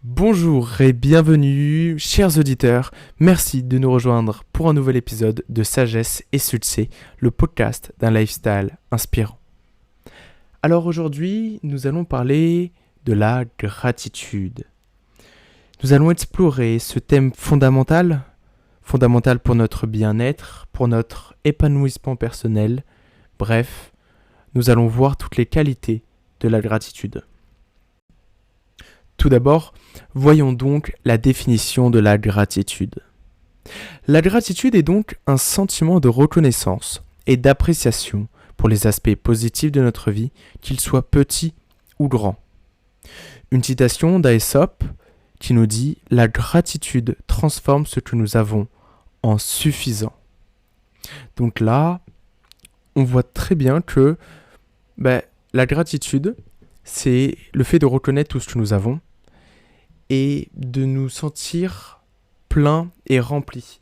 Bonjour et bienvenue, chers auditeurs. Merci de nous rejoindre pour un nouvel épisode de Sagesse et Succès, le podcast d'un lifestyle inspirant. Alors aujourd'hui, nous allons parler de la gratitude. Nous allons explorer ce thème fondamental pour notre bien-être, pour notre épanouissement personnel. Bref, nous allons voir toutes les qualités de la gratitude. Tout d'abord, voyons donc la définition de la gratitude. La gratitude est donc un sentiment de reconnaissance et d'appréciation pour les aspects positifs de notre vie, qu'ils soient petits ou grands. Une citation d'Aesop qui nous dit « La gratitude transforme ce que nous avons en suffisant ». Donc là, on voit très bien que la gratitude, c'est le fait de reconnaître tout ce que nous avons et de nous sentir pleins et remplis.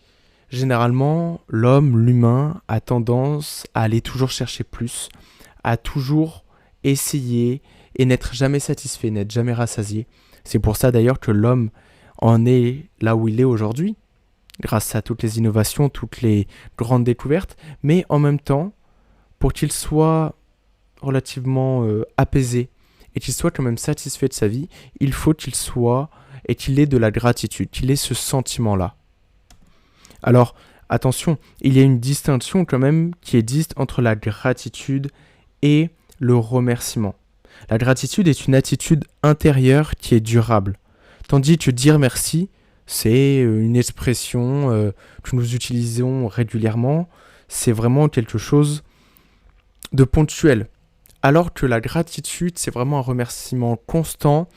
Généralement, l'humain, a tendance à aller toujours chercher plus, à toujours essayer et n'être jamais satisfait, n'être jamais rassasié. C'est pour ça d'ailleurs que l'homme en est là où il est aujourd'hui, grâce à toutes les innovations, toutes les grandes découvertes, mais en même temps, pour qu'il soit relativement apaisé et qu'il soit quand même satisfait de sa vie, il faut qu'il ait de la gratitude, qu'il ait ce sentiment-là. Alors, attention, il y a une distinction quand même qui existe entre la gratitude et le remerciement. La gratitude est une attitude intérieure qui est durable, tandis que dire merci, c'est une expression que nous utilisons régulièrement, c'est vraiment quelque chose de ponctuel. Alors que la gratitude, c'est vraiment un remerciement constant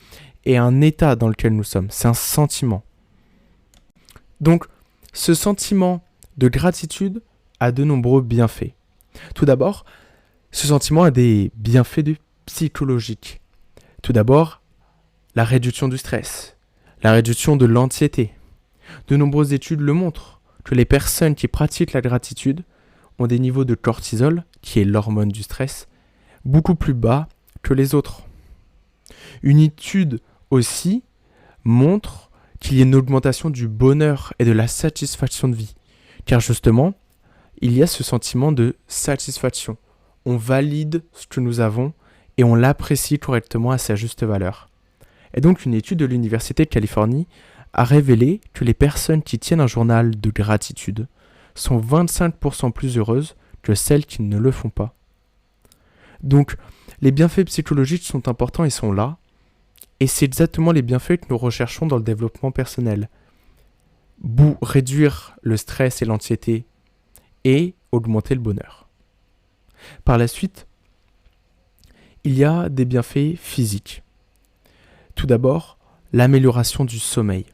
et un état dans lequel nous sommes. C'est un sentiment. Donc, ce sentiment de gratitude a de nombreux bienfaits. Tout d'abord, ce sentiment a des bienfaits psychologiques. Tout d'abord, la réduction du stress, la réduction de l'anxiété. De nombreuses études le montrent que les personnes qui pratiquent la gratitude ont des niveaux de cortisol, qui est l'hormone du stress, beaucoup plus bas que les autres. Une étude aussi montre qu'il y a une augmentation du bonheur et de la satisfaction de vie. Car justement, il y a ce sentiment de satisfaction. On valide ce que nous avons et on l'apprécie correctement à sa juste valeur. Et donc une étude de l'Université de Californie a révélé que les personnes qui tiennent un journal de gratitude sont 25% plus heureuses que celles qui ne le font pas. Donc, les bienfaits psychologiques sont importants et sont là, et c'est exactement les bienfaits que nous recherchons dans le développement personnel. Réduire le stress et l'anxiété et augmenter le bonheur. Par la suite, il y a des bienfaits physiques. Tout d'abord, l'amélioration du sommeil.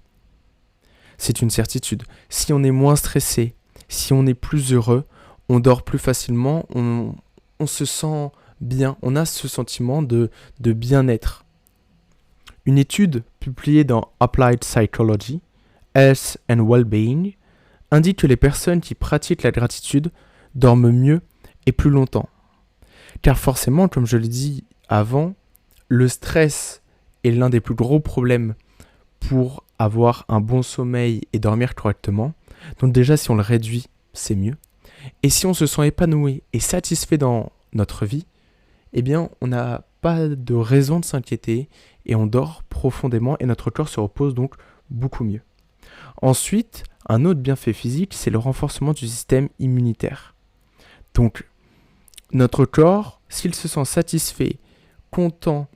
C'est une certitude. Si on est moins stressé, si on est plus heureux, on dort plus facilement, on se sent bien, on a ce sentiment de bien-être. Une étude publiée dans Applied Psychology, Health and Wellbeing, indique que les personnes qui pratiquent la gratitude dorment mieux et plus longtemps. Car forcément, comme je l'ai dit avant, le stress est l'un des plus gros problèmes pour avoir un bon sommeil et dormir correctement. Donc déjà, si on le réduit, c'est mieux. Et si on se sent épanoui et satisfait dans notre vie, eh bien, on n'a pas de raison de s'inquiéter et on dort profondément et notre corps se repose donc beaucoup mieux. Ensuite, un autre bienfait physique, c'est le renforcement du système immunitaire. Donc, notre corps, s'il se sent satisfait, content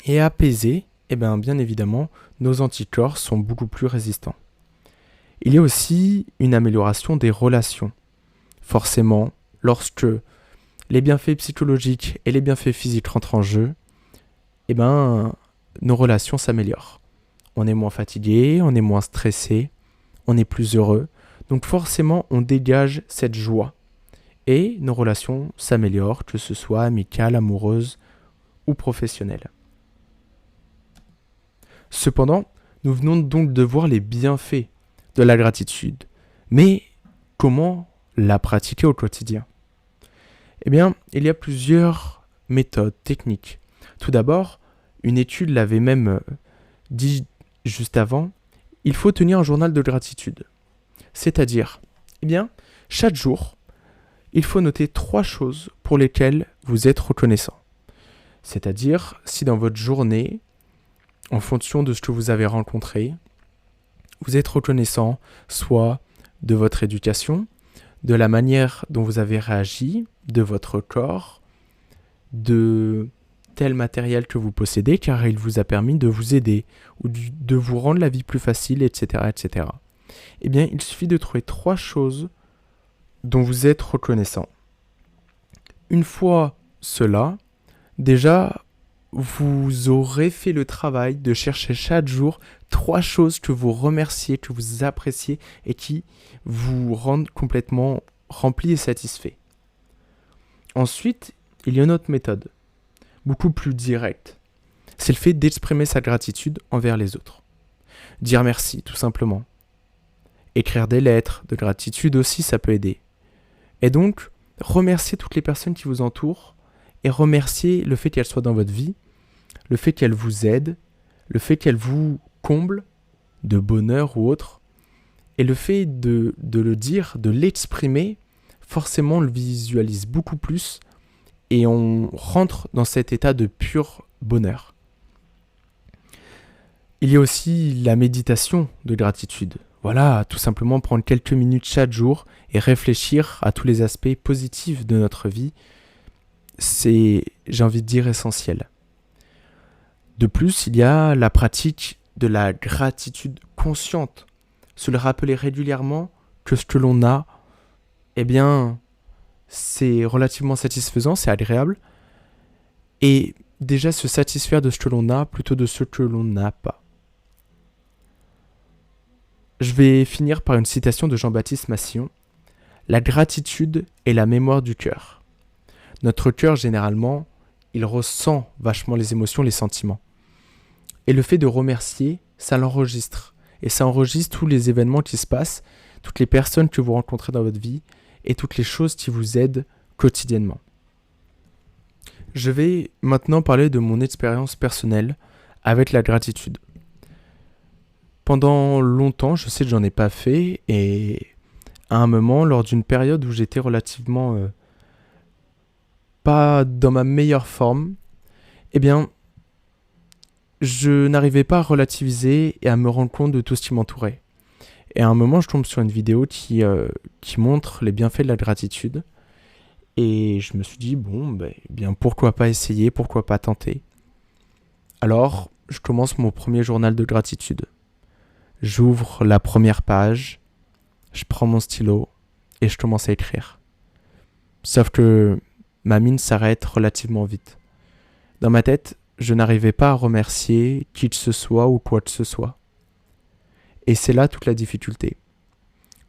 et apaisé, eh bien évidemment, nos anticorps sont beaucoup plus résistants. Il y a aussi une amélioration des relations. Forcément, lorsque les bienfaits psychologiques et les bienfaits physiques rentrent en jeu, nos relations s'améliorent. On est moins fatigué, on est moins stressé, on est plus heureux. Donc forcément, on dégage cette joie. Et nos relations s'améliorent, que ce soit amicales, amoureuses ou professionnelles. Cependant, nous venons donc de voir les bienfaits de la gratitude. Mais comment la pratiquer au quotidien ? Eh bien, il y a plusieurs méthodes, techniques. Tout d'abord, une étude l'avait même juste avant, il faut tenir un journal de gratitude. C'est-à-dire, chaque jour, il faut noter 3 choses pour lesquelles vous êtes reconnaissant. C'est-à-dire, si dans votre journée, en fonction de ce que vous avez rencontré, vous êtes reconnaissant soit de votre éducation, de la manière dont vous avez réagi, de votre corps, de tel matériel que vous possédez car il vous a permis de vous aider ou de vous rendre la vie plus facile, etc., etc. Il suffit de trouver 3 choses dont vous êtes reconnaissant. Une fois cela, déjà, vous aurez fait le travail de chercher chaque jour 3 choses que vous remerciez, que vous appréciez et qui vous rendent complètement rempli et satisfait. Ensuite, il y a une autre méthode, beaucoup plus directe. C'est le fait d'exprimer sa gratitude envers les autres. Dire merci, tout simplement. Écrire des lettres de gratitude aussi, ça peut aider. Et donc, remercier toutes les personnes qui vous entourent et remercier le fait qu'elles soient dans votre vie, le fait qu'elles vous aident, le fait qu'elles vous comblent de bonheur ou autre. Et le fait de le dire, de l'exprimer, forcément on le visualise beaucoup plus et on rentre dans cet état de pur bonheur. Il y a aussi la méditation de gratitude. Voilà, tout simplement prendre quelques minutes chaque jour et réfléchir à tous les aspects positifs de notre vie. C'est, j'ai envie de dire, essentiel. De plus, il y a la pratique de la gratitude consciente. Se le rappeler régulièrement que ce que l'on a, c'est relativement satisfaisant, c'est agréable. Et déjà se satisfaire de ce que l'on a plutôt de ce que l'on n'a pas. Je vais finir par une citation de Jean-Baptiste Massillon. La gratitude est la mémoire du cœur. Notre cœur, généralement, il ressent vachement les émotions, les sentiments. Et le fait de remercier, ça l'enregistre. Et ça enregistre tous les événements qui se passent, toutes les personnes que vous rencontrez dans votre vie et toutes les choses qui vous aident quotidiennement. Je vais maintenant parler de mon expérience personnelle avec la gratitude. Pendant longtemps, je sais que j'en ai pas fait et à un moment, lors d'une période où j'étais relativement pas dans ma meilleure forme, je n'arrivais pas à relativiser et à me rendre compte de tout ce qui m'entourait. Et à un moment, je tombe sur une vidéo qui montre les bienfaits de la gratitude. Et je me suis dit, pourquoi pas essayer, pourquoi pas tenter. Alors, je commence mon premier journal de gratitude. J'ouvre la première page, je prends mon stylo et je commence à écrire. Sauf que ma mine s'arrête relativement vite. Dans ma tête, je n'arrivais pas à remercier qui que ce soit ou quoi que ce soit. Et c'est là toute la difficulté.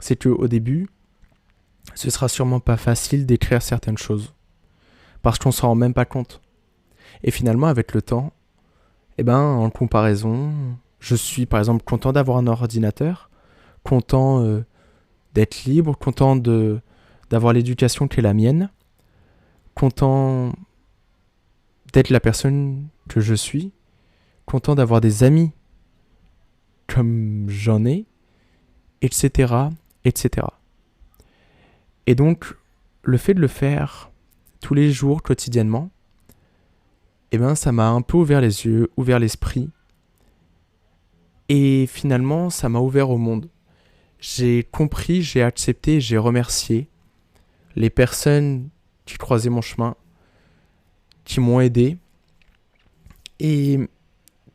C'est qu'au début, ce sera sûrement pas facile d'écrire certaines choses. Parce qu'on s'en rend même pas compte. Et finalement, avec le temps, en comparaison, je suis par exemple content d'avoir un ordinateur, content d'être libre, content d'avoir l'éducation qui est la mienne, content d'être la personne que je suis, content d'avoir des amis comme j'en ai, etc., etc. Et donc, le fait de le faire tous les jours, quotidiennement, ça m'a un peu ouvert les yeux, ouvert l'esprit. Et finalement, ça m'a ouvert au monde. J'ai compris, j'ai accepté, j'ai remercié les personnes qui croisaient mon chemin, qui m'ont aidé. Et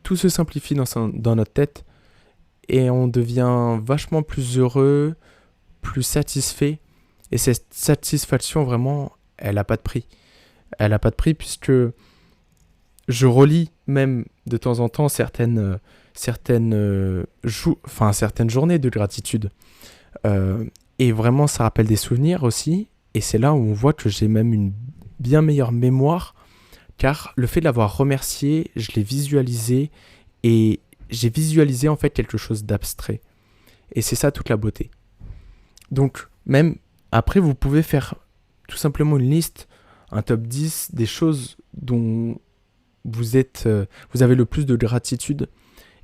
tout se simplifie dans notre tête et on devient vachement plus heureux, plus satisfait. Et cette satisfaction, vraiment, elle n'a pas de prix. Elle n'a pas de prix puisque je relis même de temps en temps certaines journées de gratitude. Et vraiment, ça rappelle des souvenirs aussi. Et c'est là où on voit que j'ai même une bien meilleure mémoire, car le fait de l'avoir remercié, je l'ai visualisé, et j'ai visualisé en fait quelque chose d'abstrait. Et c'est ça toute la beauté. Donc, même après, vous pouvez faire tout simplement une liste, un top 10 des choses dont vous avez le plus de gratitude.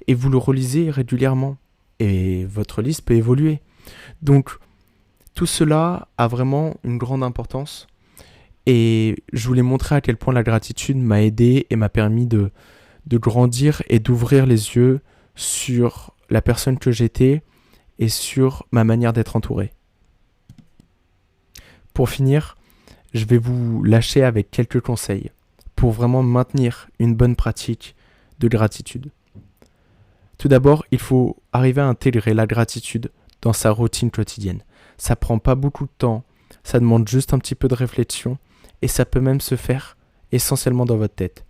et vous le relisez régulièrement. Et votre liste peut évoluer. Donc, tout cela a vraiment une grande importance. Et je voulais montrer à quel point la gratitude m'a aidé et m'a permis de grandir et d'ouvrir les yeux sur la personne que j'étais et sur ma manière d'être entouré. Pour finir, je vais vous lâcher avec quelques conseils pour vraiment maintenir une bonne pratique de gratitude. Tout d'abord, il faut arriver à intégrer la gratitude dans sa routine quotidienne. Ça prend pas beaucoup de temps, ça demande juste un petit peu de réflexion et ça peut même se faire essentiellement dans votre tête.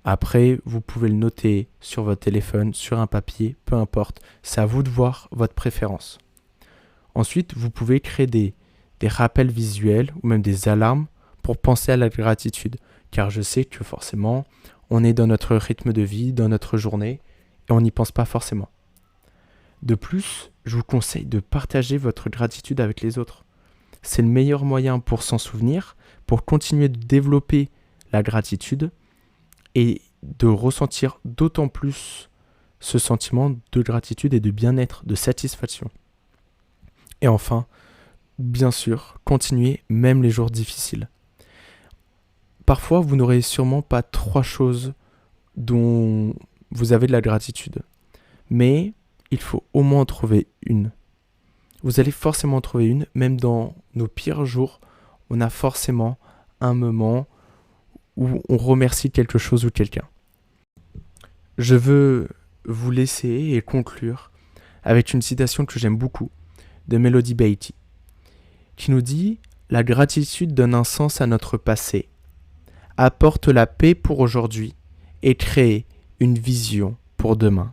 Après, vous pouvez le noter sur votre téléphone, sur un papier, peu importe. C'est à vous de voir votre préférence. Ensuite, vous pouvez créer des rappels visuels ou même des alarmes pour penser à la gratitude. Car je sais que forcément, on est dans notre rythme de vie, dans notre journée, et on n'y pense pas forcément. De plus, je vous conseille de partager votre gratitude avec les autres. C'est le meilleur moyen pour s'en souvenir, pour continuer de développer la gratitude et de ressentir d'autant plus ce sentiment de gratitude et de bien-être, de satisfaction. Et enfin, bien sûr, continuez même les jours difficiles. Parfois, vous n'aurez sûrement pas 3 choses dont vous avez de la gratitude. Mais il faut au moins en trouver une. Vous allez forcément en trouver une, même dans nos pires jours, on a forcément un moment où on remercie quelque chose ou quelqu'un. Je veux vous laisser et conclure avec une citation que j'aime beaucoup de Melody Beattie, qui nous dit « La gratitude donne un sens à notre passé, apporte la paix pour aujourd'hui et crée une vision pour demain. »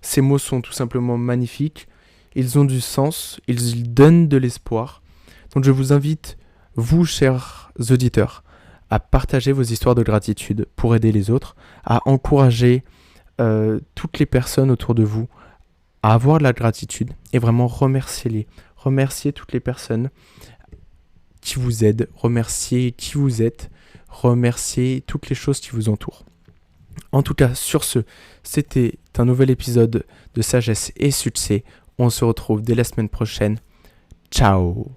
Ces mots sont tout simplement magnifiques, ils ont du sens, ils donnent de l'espoir. Donc je vous invite, vous chers auditeurs, à partager vos histoires de gratitude pour aider les autres, à encourager toutes les personnes autour de vous à avoir de la gratitude et vraiment remerciez-les. Remerciez toutes les personnes qui vous aident, remerciez qui vous êtes, remerciez toutes les choses qui vous entourent. En tout cas, sur ce, c'était un nouvel épisode de Sagesse et Succès. On se retrouve dès la semaine prochaine. Ciao!